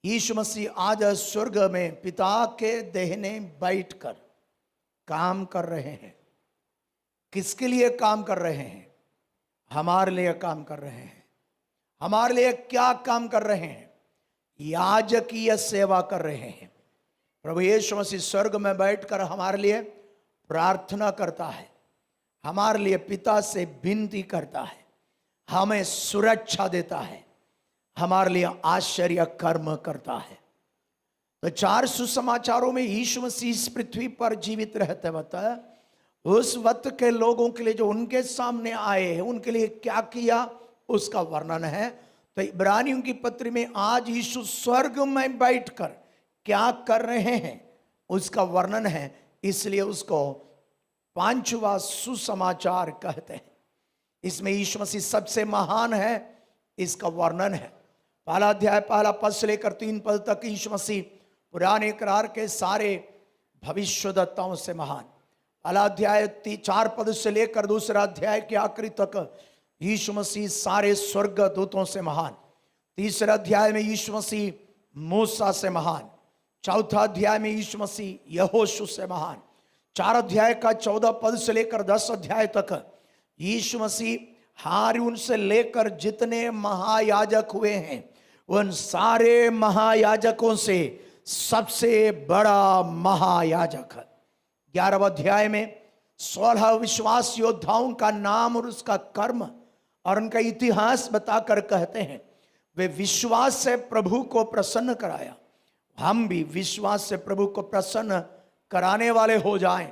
यीशु मसीह आज स्वर्ग में पिता के देहने बैठकर काम कर रहे हैं। किसके लिए काम कर रहे हैं? हमारे लिए काम कर रहे हैं। हमारे लिए क्या काम कर रहे हैं? याजकीय सेवा कर रहे हैं। प्रभु यीशु मसीह स्वर्ग में बैठकर हमारे लिए प्रार्थना करता है, हमारे लिए पिता से विनती करता है, हमें सुरक्षा देता है, हमारे लिए आश्चर्य कर्म करता है। तो 4 सुसमाचारों में यीशु मसीह इस पृथ्वी पर जीवित रहते वक्त उस वक्त के लोगों के लिए जो उनके सामने आए हैं उनके लिए क्या किया उसका वर्णन है। तो इब्रानियों की पत्री में आज यीशु स्वर्ग में बैठकर क्या कर रहे हैं उसका वर्णन है, इसलिए उसको 5वां सुसमाचार कहते हैं। इसमें यीशु मसीह सबसे महान है, इसका वर्णन है। पहला अध्याय पहला पद से लेकर 3 पद तक यीशु मसीह पुराने करार के सारे भविष्यद्वक्ताओं से महान। पहला अध्याय 4 पद से लेकर दूसरा अध्याय के आखिरी तक यीशु मसीह सारे स्वर्ग दूतों से महान। तीसरा अध्याय में यीशु मसीह मूसा से महान। चौथा अध्याय में यीशु मसीह यहोशू से महान। 4 अध्याय का 14 पद से लेकर 10 अध्याय तक यीशु मसीह हारून से लेकर जितने महायाजक हुए हैं उन सारे महायाजकों से सबसे बड़ा महायाजक। 11वें अध्याय में 16 विश्वास योद्धाओं का नाम और उसका कर्म और उनका इतिहास बताकर कहते हैं वे विश्वास से प्रभु को प्रसन्न कराया। हम भी विश्वास से प्रभु को प्रसन्न कराने वाले हो जाएं,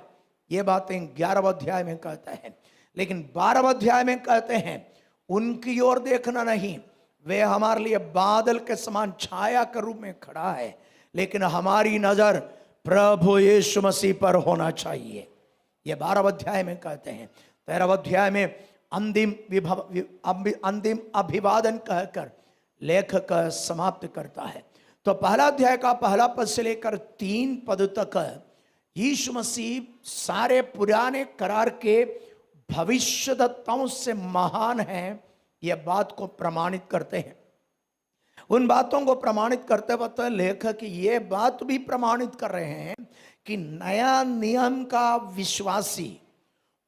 ये बातें 11वें अध्याय में कहते हैं। लेकिन 12वें अध्याय में कहते हैं उनकी ओर देखना नहीं, वे हमारे लिए बादल के समान छाया के रूप में खड़ा है, लेकिन हमारी नजर प्रभु यीशु मसीह पर होना चाहिए, ये 12वें अध्याय में कहते हैं। 13वें अध्याय में अंतिम अभिवादन कहकर लेखक समाप्त करता है। तो पहला अध्याय का पहला पद से लेकर 3 पद तक यीशु मसीह सारे पुराने करार के भविष्यद्वक्ताओं से महान है, यह बात को प्रमाणित करते हैं। उन बातों को प्रमाणित करते वक्त लेखक ये बात भी प्रमाणित कर रहे हैं कि नया नियम का विश्वासी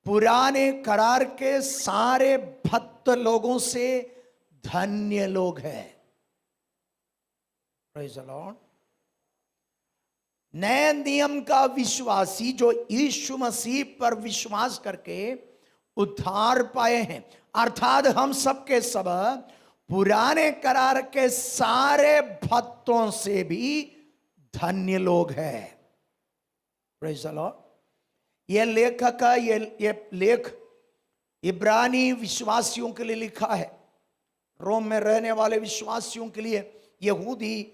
पुराने करार के सारे भक्त लोगों से धन्य लोग हैं। Praise the Lord. नए नियम का विश्वासी जो यीशु मसीह पर विश्वास करके उद्धार पाए हैं, अर्थात हम सब के सब पुराने करार के सारे भक्तों से भी धन्य लोग हैं। Praise the Lord. ये लेखक का ये लेख इब्रानी विश्वासियों के लिए लिखा है, रोम में रहने वाले विश्वासियों के लिए, यहूदी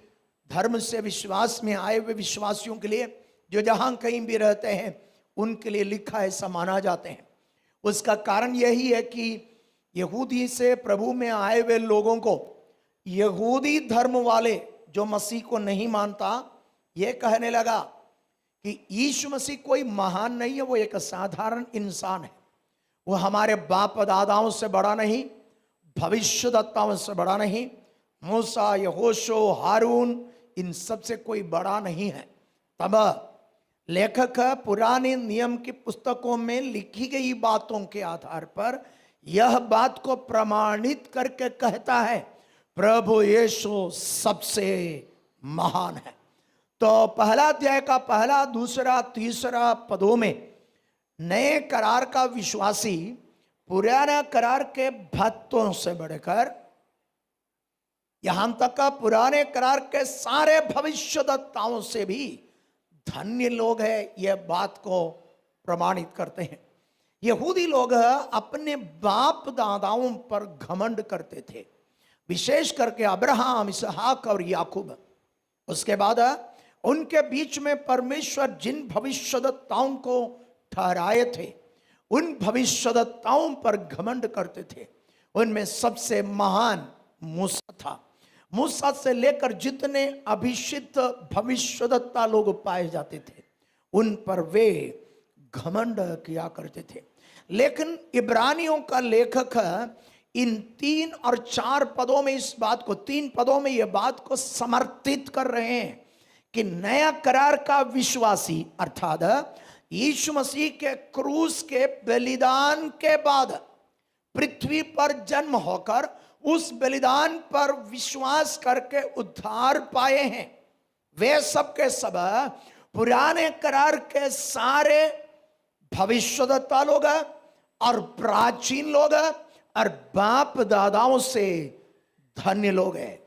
धर्म से विश्वास में आए हुए विश्वासियों के लिए, जो जहां कहीं भी रहते हैं उनके लिए लिखा है, ऐसा माना जाते हैं। उसका कारण यही है कि यहूदी से प्रभु में आए हुए लोगों को यहूदी धर्म वाले जो मसीह को नहीं मानता ये कहने लगा कि यीशु मसीह कोई महान नहीं है, वो एक साधारण इंसान है, वो हमारे बाप दादाओं से बड़ा नहीं, भविष्यद्वक्ताओं से बड़ा नहीं, मूसा यहोशू हारून इन सब से कोई बड़ा नहीं है। तब लेखक पुराने नियम की पुस्तकों में लिखी गई बातों के आधार पर यह बात को प्रमाणित करके कहता है प्रभु यीशु सबसे महान है। तो पहला अध्याय का पहला दूसरा तीसरा पदों में नए करार का विश्वासी पुराना करार के भक्तों से बढ़कर यहां तक का पुराने करार के सारे भविष्यद्वक्ताओं से भी धन्य लोग हैं, यह बात को प्रमाणित करते हैं। यहूदी लोग अपने बाप दादाओं पर घमंड करते थे, विशेष करके अब्राहम, इसहाक और याकूब। उसके बाद उनके बीच में परमेश्वर जिन भविष्यद्वक्ताओं को ठहराए थे उन भविष्यद्वक्ताओं पर घमंड करते थे। उनमें सबसे महान मूसा था। मूसा से लेकर जितने अभिषिक्त भविष्यद्वक्ता लोग पाए जाते थे उन पर वे घमंड किया करते थे। लेकिन इब्रानियों का लेखक इन 3 और 4 पदों में इस बात को, 3 पदों में यह बात को समर्थित कर रहे हैं कि नया करार का विश्वासी अर्थात यीशु मसीह के क्रूस के बलिदान के बाद पृथ्वी पर जन्म होकर उस बलिदान पर विश्वास करके उद्धार पाए हैं, वे सब के सब पुराने करार के सारे भविष्यद्वक्ता लोग और प्राचीन लोग और बाप दादाओं से धन्य लोग हैं।